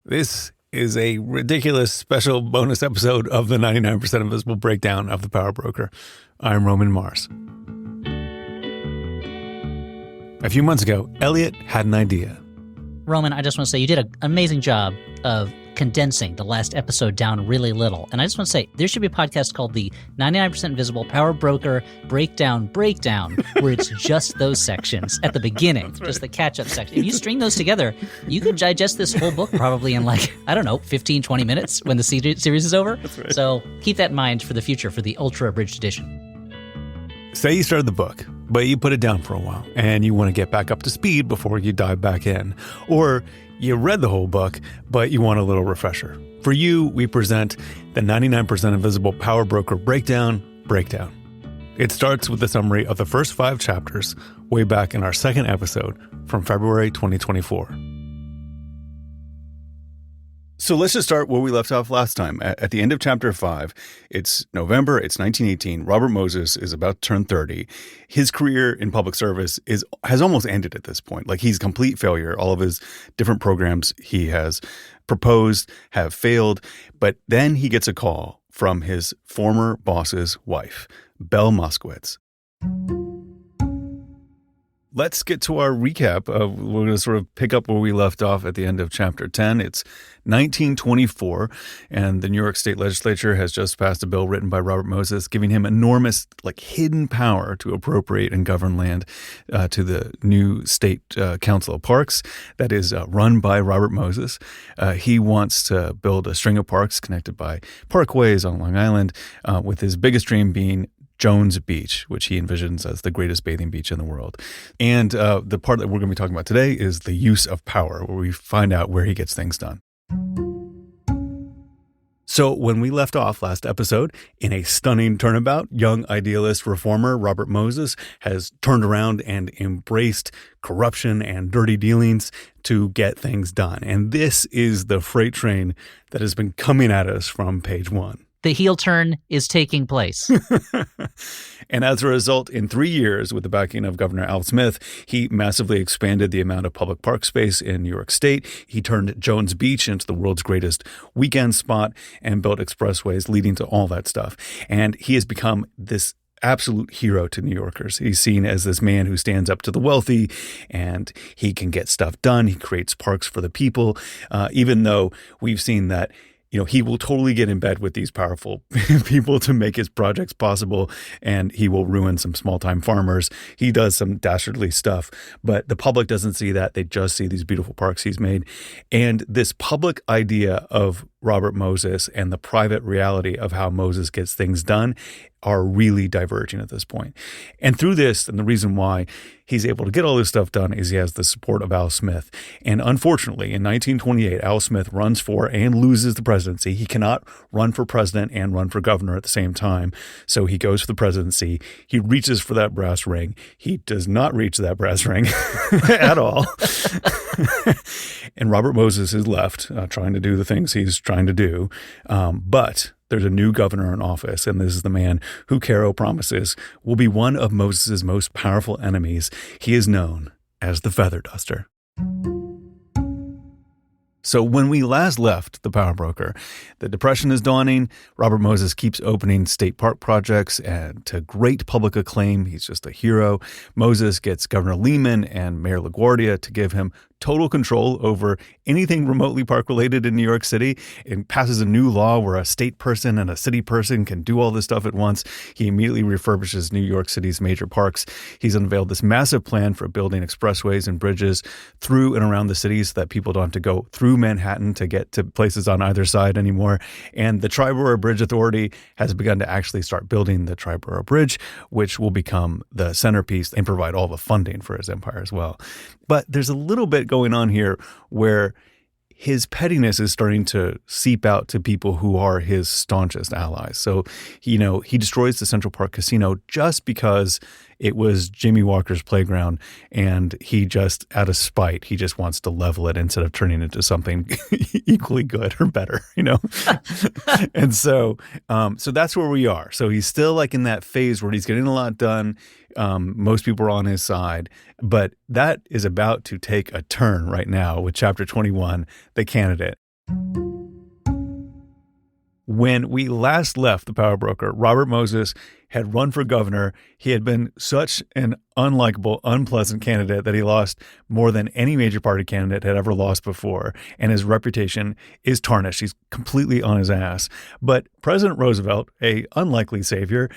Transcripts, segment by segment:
This is a ridiculous special bonus episode of the 99% Invisible breakdown of The Power Broker. I'm Roman Mars. A few months ago, Elliot had an idea. Roman, I just want to say you did an amazing job of condensing the last episode down really little. And I just want to say there should be a podcast called the 99% Invisible Power Broker Breakdown, where it's just those sections at the beginning, right. Just the catch-up section. If you string those together, you could digest this whole book probably in 15, 20 minutes when the series is over. Right. So keep that in mind for the future for the Ultra Abridged Edition. Say you started the book, but you put it down for a while and you want to get back up to speed before you dive back in. Or you read the whole book, but you want a little refresher. For you, we present the 99% Invisible Power Broker Breakdown. It starts with a summary of the first 5 chapters way back in our second episode from February 2024. So let's just start where we left off last time. At the end of chapter 5, it's November, it's 1918. Robert Moses is about to turn 30. His career in public service has almost ended at this point. He's a complete failure. All of his different programs he has proposed have failed. But then he gets a call from his former boss's wife, Belle Moskowitz. Let's get to our recap. We're going to sort of pick up where we left off at the end of chapter 10. It's 1924, and the New York State Legislature has just passed a bill written by Robert Moses, giving him enormous, hidden power to appropriate and govern land to the new State Council of Parks that is run by Robert Moses. He wants to build a string of parks connected by parkways on Long Island, with his biggest dream being Jones Beach, which he envisions as the greatest bathing beach in the world. And the part that we're going to be talking about today is the use of power, where we find out where he gets things done. So when we left off last episode, in a stunning turnabout, young idealist reformer Robert Moses has turned around and embraced corruption and dirty dealings to get things done. And this is the freight train that has been coming at us from page 1. The heel turn is taking place. And as a result, in 3 years, with the backing of Governor Al Smith, he massively expanded the amount of public park space in New York State. He turned Jones Beach into the world's greatest weekend spot and built expressways leading to all that stuff. And he has become this absolute hero to New Yorkers. He's seen as this man who stands up to the wealthy, and he can get stuff done. He creates parks for the people, even though we've seen that he will totally get in bed with these powerful people to make his projects possible, and he will ruin some small-time farmers. He does some dastardly stuff, but the public doesn't see that. They just see these beautiful parks he's made. And this public idea of Robert Moses and the private reality of how Moses gets things done are really diverging at this point. And through this, and the reason why he's able to get all this stuff done is he has the support of Al Smith. And unfortunately, in 1928, Al Smith runs for and loses the presidency. He cannot run for president and run for governor at the same time. So he goes for the presidency. He reaches for that brass ring. He does not reach that brass ring at all. And Robert Moses is left trying to do the things he's trying to do. But there's a new governor in office, and this is the man who Caro promises will be one of Moses' most powerful enemies. He is known as the Feather Duster. So when we last left the Power Broker, the Depression is dawning. Robert Moses keeps opening state park projects and to great public acclaim. He's just a hero. Moses gets Governor Lehman and Mayor LaGuardia to give him total control over anything remotely park related in New York City, and passes a new law where a state person and a city person can do all this stuff at once. He immediately refurbishes New York City's major parks. He's unveiled this massive plan for building expressways and bridges through and around the city so that people don't have to go through Manhattan to get to places on either side anymore. And the Triborough Bridge Authority has begun to actually start building the Triborough Bridge, which will become the centerpiece and provide all the funding for his empire as well. But there's a little bit going on here where his pettiness is starting to seep out to people who are his staunchest allies. So, he destroys the Central Park Casino just because it was Jimmy Walker's playground, and he just, out of spite, he just wants to level it instead of turning it into something equally good or better, And so that's where we are. So he's still in that phase where he's getting a lot done. Most people are on his side, but that is about to take a turn right now with chapter 21, The Candidate. When we last left the power broker, Robert Moses had run for governor. He had been such an unlikable, unpleasant candidate that he lost more than any major party candidate had ever lost before, and his reputation is tarnished. He's completely on his ass. But President Roosevelt, a unlikely savior,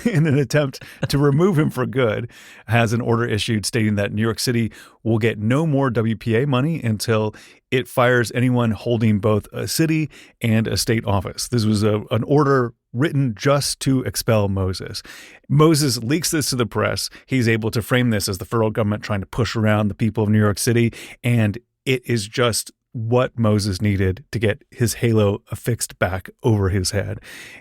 in an attempt to remove him for good, has an order issued stating that New York City will get no more WPA money until it fires anyone holding both a city and a state office. This was an order written just to expel Moses. Moses leaks this to the press. He's able to frame this as the federal government trying to push around the people of New York City, and it is just what Moses needed to get his halo affixed back over his head.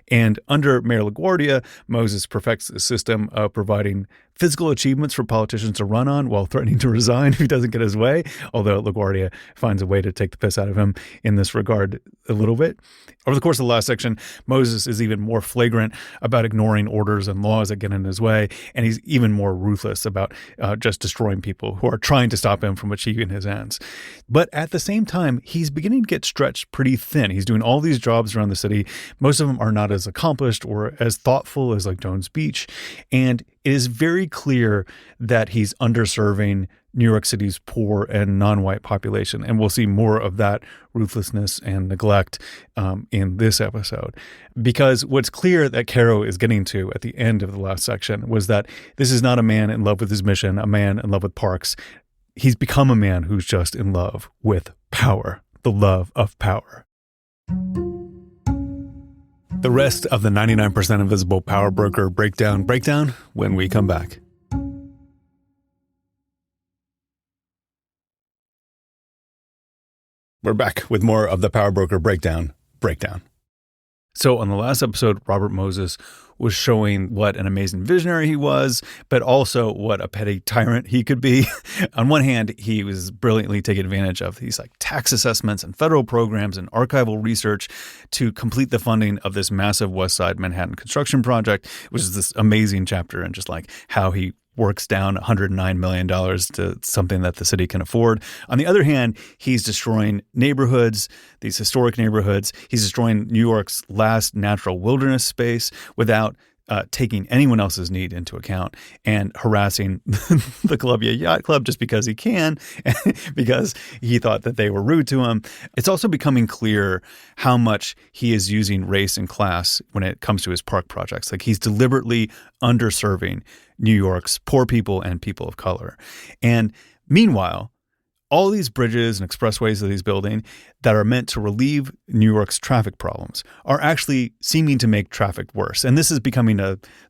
And under Mayor LaGuardia, Moses perfects a system of providing physical achievements for politicians to run on while threatening to resign if he doesn't get his way, although LaGuardia finds a way to take the piss out of him in this regard a little bit. Over the course of the last section, Moses is even more flagrant about ignoring orders and laws that get in his way, and he's even more ruthless about just destroying people who are trying to stop him from achieving his ends. But at the same time, he's beginning to get stretched pretty thin. He's doing all these jobs around the city. Most of them are not as accomplished or as thoughtful as like Jones Beach, and it is very clear that he's underserving New York City's poor and non-white population. And we'll see more of that ruthlessness and neglect in this episode. Because what's clear that Caro is getting to at the end of the last section was that this is not a man in love with his mission, a man in love with parks. He's become a man who's just in love with power, the love of power. The rest of the 99% Invisible Power Broker breakdown when we come back. We're back with more of the Power Broker breakdown. So on the last episode, Robert Moses was showing what an amazing visionary he was, but also what a petty tyrant he could be. On one hand, he was brilliantly taking advantage of these like tax assessments and federal programs and archival research to complete the funding of this massive West Side Manhattan construction project, which is this amazing chapter and just like how he works down $109 million to something that the city can afford. On the other hand, he's destroying neighborhoods, these historic neighborhoods. He's destroying New York's last natural wilderness space without taking anyone else's need into account and harassing the Columbia Yacht Club just because he can, because he thought that they were rude to him. It's also becoming clear how much he is using race and class when it comes to his park projects. Like he's deliberately underserving New York's poor people and people of color. And meanwhile, all these bridges and expressways that he's building that are meant to relieve New York's traffic problems are actually seeming to make traffic worse. And this is becoming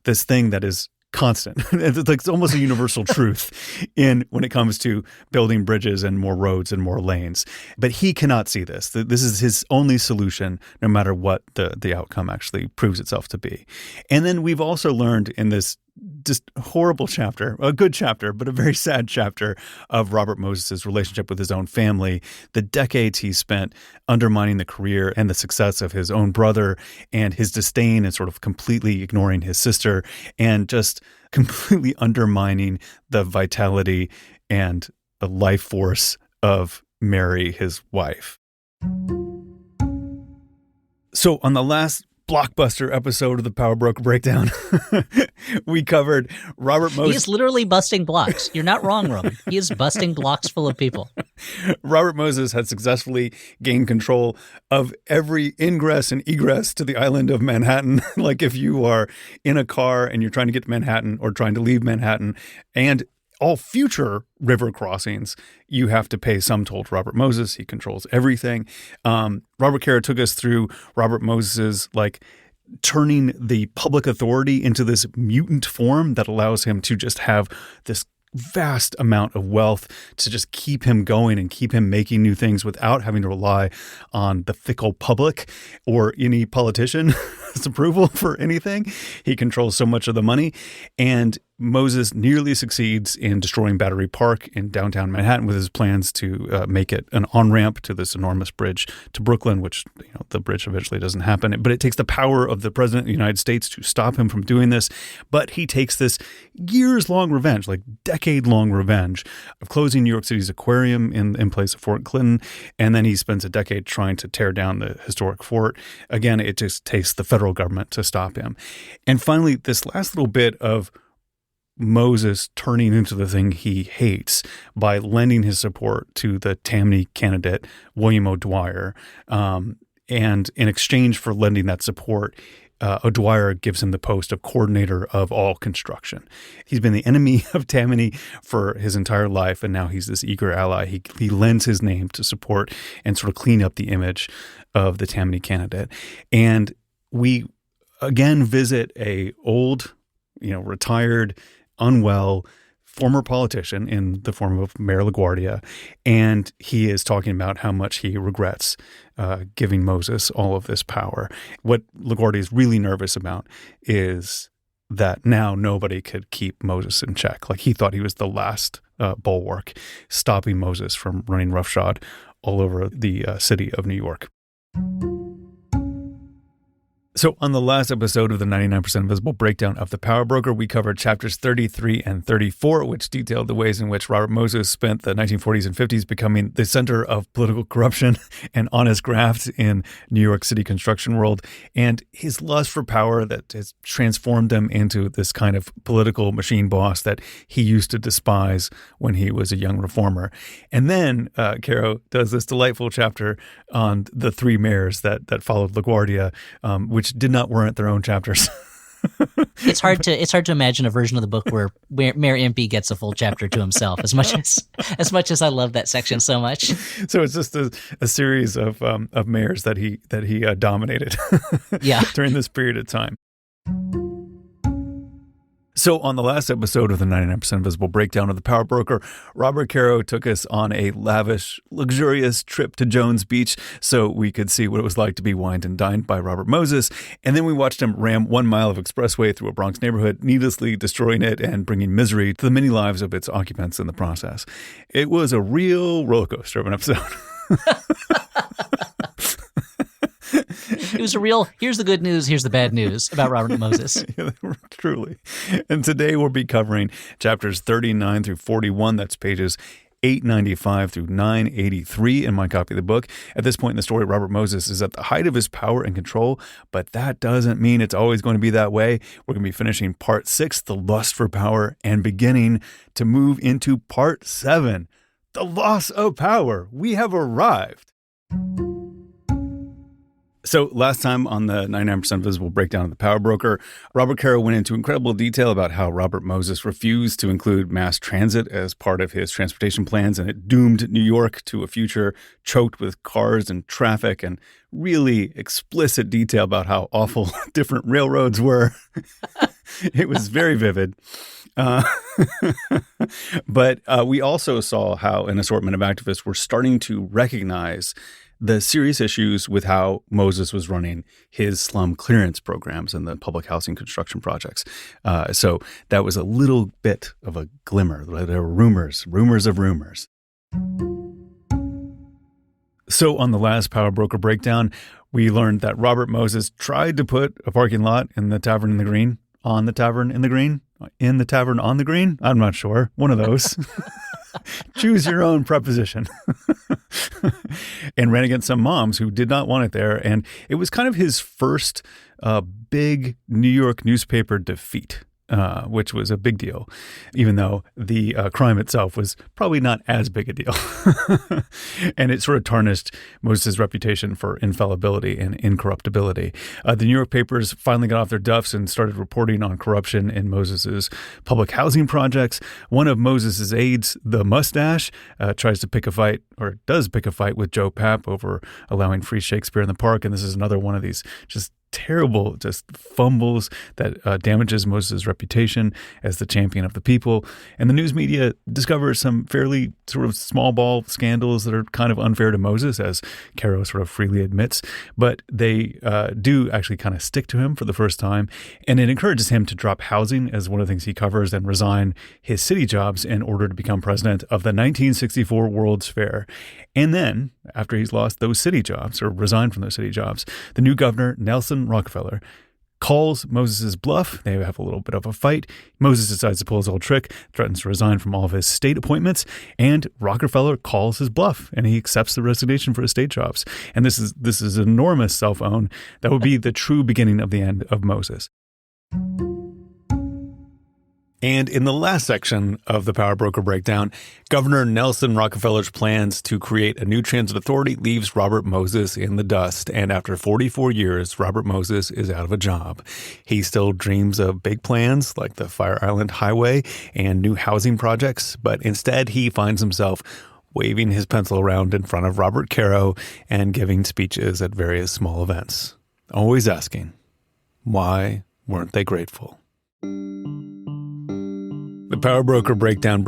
this thing that is constant. It's almost a universal truth when it comes to building bridges and more roads and more lanes. But he cannot see this. This is his only solution, no matter what the outcome actually proves itself to be. And then we've also learned in this just horrible chapter, a good chapter, but a very sad chapter of Robert Moses' relationship with his own family, the decades he spent undermining the career and the success of his own brother, and his disdain and sort of completely ignoring his sister, and just completely undermining the vitality and the life force of Mary, his wife. So on the last blockbuster episode of the Power Broker Breakdown, we covered Robert Moses. He is literally busting blocks. You're not wrong, Roman. He is busting blocks full of people. Robert Moses had successfully gained control of every ingress and egress to the island of Manhattan. Like if you are in a car and you're trying to get to Manhattan or trying to leave Manhattan, and all future river crossings, you have to pay some toll to Robert Moses. He controls everything. Robert Caro took us through Robert Moses's turning the public authority into this mutant form that allows him to just have this vast amount of wealth to just keep him going and keep him making new things without having to rely on the fickle public or any politician's approval for anything. He controls so much of the money. And Moses nearly succeeds in destroying Battery Park in downtown Manhattan with his plans to make it an on-ramp to this enormous bridge to Brooklyn, which the bridge eventually doesn't happen. But it takes the power of the president of the United States to stop him from doing this. But he takes this years-long revenge, like decade-long revenge, of closing New York City's aquarium in place of Fort Clinton. And then he spends a decade trying to tear down the historic fort. Again, it just takes the federal government to stop him. And finally, this last little bit of Moses turning into the thing he hates by lending his support to the Tammany candidate, William O'Dwyer. And in exchange for lending that support, O'Dwyer gives him the post of coordinator of all construction. He's been the enemy of Tammany for his entire life, and now he's this eager ally. He lends his name to support and sort of clean up the image of the Tammany candidate. And we again visit a old, retired, unwell former politician in the form of Mayor LaGuardia, and he is talking about how much he regrets giving Moses all of this power. What LaGuardia is really nervous about is that now nobody could keep Moses in check. Like, he thought he was the last bulwark stopping Moses from running roughshod all over the city of New York. So on the last episode of the 99% Invisible breakdown of The Power Broker, we covered chapters 33 and 34, which detailed the ways in which Robert Moses spent the 1940s and 50s becoming the center of political corruption and honest graft in New York City construction world, and his lust for power that has transformed him into this kind of political machine boss that he used to despise when he was a young reformer. And then Caro does this delightful chapter on the three mayors that followed LaGuardia, which did not warrant their own chapters. It's hard to imagine a version of the book where Mayor Impey gets a full chapter to himself. As much as I love that section so much. So it's just a series of mayors that he dominated. Yeah. During this period of time. So on the last episode of the 99% Invisible breakdown of The Power Broker, Robert Caro took us on a lavish, luxurious trip to Jones Beach so we could see what it was like to be wined and dined by Robert Moses. And then we watched him ram 1 mile of expressway through a Bronx neighborhood, needlessly destroying it and bringing misery to the many lives of its occupants in the process. It was a real roller coaster of an episode. It was a real, here's the good news, here's the bad news about Robert Moses. Yeah, truly. And today we'll be covering chapters 39 through 41. That's pages 895 through 983 in my copy of the book. At this point in the story, Robert Moses is at the height of his power and control, but that doesn't mean it's always going to be that way. We're going to be finishing part 6, the lust for power, and beginning to move into part 7, the loss of power. We have arrived. So last time on the 99% Visible breakdown of The Power Broker, Robert Caro went into incredible detail about how Robert Moses refused to include mass transit as part of his transportation plans, and it doomed New York to a future choked with cars and traffic, and really explicit detail about how awful different railroads were. It was very vivid. But we also saw how an assortment of activists were starting to recognize the serious issues with how Moses was running his slum clearance programs and the public housing construction projects. So that was a little bit of a glimmer. There were rumors of rumors. So on the last Power Broker breakdown, we learned that Robert Moses tried to put a parking lot in the Tavern in the Green, on the Tavern in the Green, in the Tavern on the Green. I'm not sure. One of those. Choose your own preposition. And ran against some moms who did not want it there. And it was kind of his first big New York newspaper defeat, which was a big deal, even though the crime itself was probably not as big a deal. And it sort of tarnished Moses' reputation for infallibility and incorruptibility. The New York papers finally got off their duffs and started reporting on corruption in Moses' public housing projects. One of Moses' aides, the Mustache, tries to pick a fight, or does pick a fight with Joe Papp over allowing free Shakespeare in the park. And this is another one of these just terrible just fumbles that damages Moses' reputation as the champion of the people. And the news media discovers some fairly sort of small ball scandals that are kind of unfair to Moses, as Caro sort of freely admits. But they do actually kind of stick to him for the first time. And it encourages him to drop housing as one of the things he covers and resign his city jobs in order to become president of the 1964 World's Fair. And then, after he's lost those city jobs, or resigned from those city jobs, the new governor, Nelson Rockefeller, calls Moses' bluff. They have a little bit of a fight. Moses decides to pull his old trick, threatens to resign from all of his state appointments, and Rockefeller calls his bluff, and he accepts the resignation for his state jobs. And this is enormous self-own. That would be the true beginning of the end of Moses. And in the last section of the Power Broker Breakdown, Governor Nelson Rockefeller's plans to create a new transit authority leaves Robert Moses in the dust. And after 44 years, Robert Moses is out of a job. He still dreams of big plans like the Fire Island Highway and new housing projects, but instead he finds himself waving his pencil around in front of Robert Caro and giving speeches at various small events. Always asking, why weren't they grateful? The Power Broker Breakdown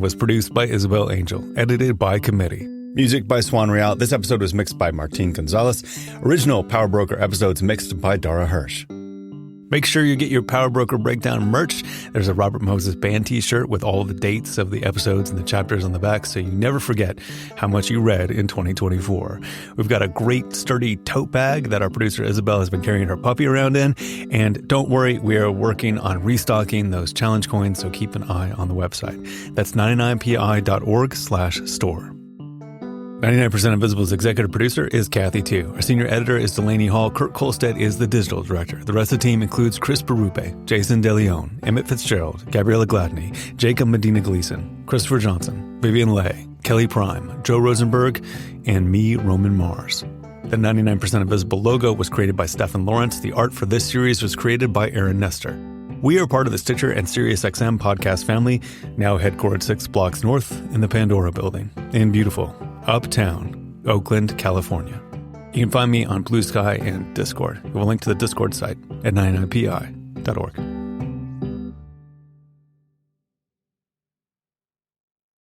was produced by Isabel Angel, edited by Committee. Music by Swan Real. This episode was mixed by Martin Gonzalez. Original Power Broker episodes mixed by Dara Hirsch. Make sure you get your Power Broker Breakdown merch. There's a Robert Moses Band t-shirt with all the dates of the episodes and the chapters on the back, so you never forget how much you read in 2024. We've got a great sturdy tote bag that our producer Isabel has been carrying her puppy around in. And don't worry, we are working on restocking those challenge coins, so keep an eye on the website. That's 99pi.org/store. 99% Invisible's executive producer is Kathy Tu. Our senior editor is Delaney Hall. Kurt Kolstedt is the digital director. The rest of the team includes Chris Barupe, Jason DeLeon, Emmett Fitzgerald, Gabriella Gladney, Jacob Medina Gleason, Christopher Johnson, Vivian Leigh, Kelly Prime, Joe Rosenberg, and me, Roman Mars. The 99% Invisible logo was created by Stephen Lawrence. The art for this series was created by Aaron Nestor. We are part of the Stitcher and SiriusXM podcast family, now headquartered 6 blocks north in the Pandora building in beautiful Uptown, Oakland, California. You can find me on Blue Sky and Discord. We have a link to the Discord site at 99pi.org.